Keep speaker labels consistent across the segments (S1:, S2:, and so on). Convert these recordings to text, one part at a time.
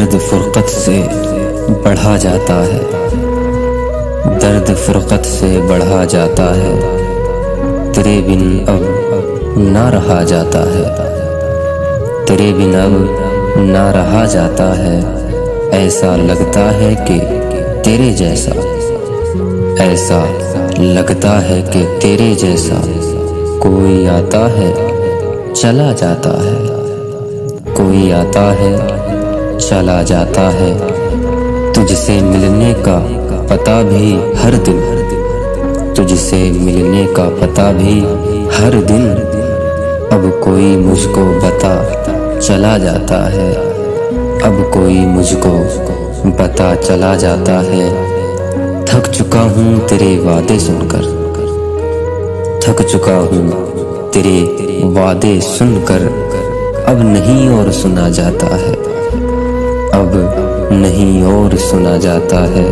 S1: درد فرقت سے بڑھا جاتا ہے، درد فرقت سے بڑھا جاتا ہے، تیرے بن اب نہ رہا جاتا ہے، تیرے بن اب نہ رہا جاتا ہے، ایسا لگتا ہے کہ تیرے جیسا، ایسا لگتا ہے کہ تیرے جیسا کوئی آتا ہے چلا جاتا ہے، کوئی آتا ہے چلا جاتا ہے، تجھ سے ملنے کا پتہ بھی ہر دن، تجھ سے ملنے کا پتہ بھی ہر دن، اب کوئی مجھ کو بتا چلا جاتا ہے، اب کوئی مجھ کو بتا چلا جاتا ہے، تھک چکا ہوں تیرے وعدے سن کر، تھک چکا ہوں تیرے وعدے سن کر، اب نہیں اور سنا جاتا ہے، اب نہیں اور سنا جاتا ہے،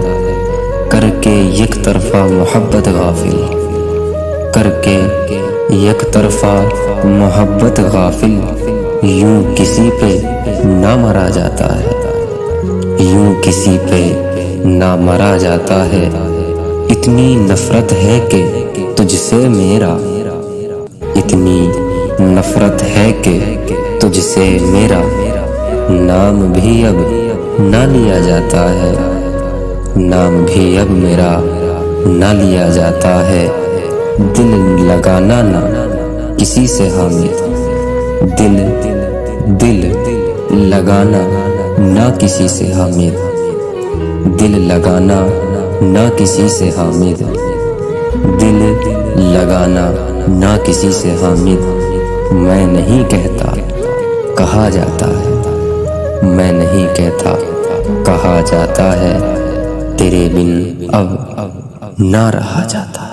S1: کر کے یک طرفہ محبت غافل، کر کے یک طرفہ محبت غافل، یوں کسی پہ نہ مرا جاتا ہے، یوں کسی پہ نہ مرا جاتا ہے، اتنی نفرت ہے کہ تجھ سے میرا، اتنی نفرت ہے کہ تجھ سے میرا نام بھی اب نہ لیا جاتا ہے، نام بھی اب میرا نہ لیا جاتا ہے، دل لگانا نہ کسی سے حامد، دل لگانا نہ کسی سے حامد، دل لگانا نہ کسی سے حامد، دل لگانا نہ کسی سے حامد، میں نہیں کہتا کہا جاتا ہے، میں نہیں کہتا کہا جاتا ہے، تیرے بن اب نہ رہا جاتا ہے۔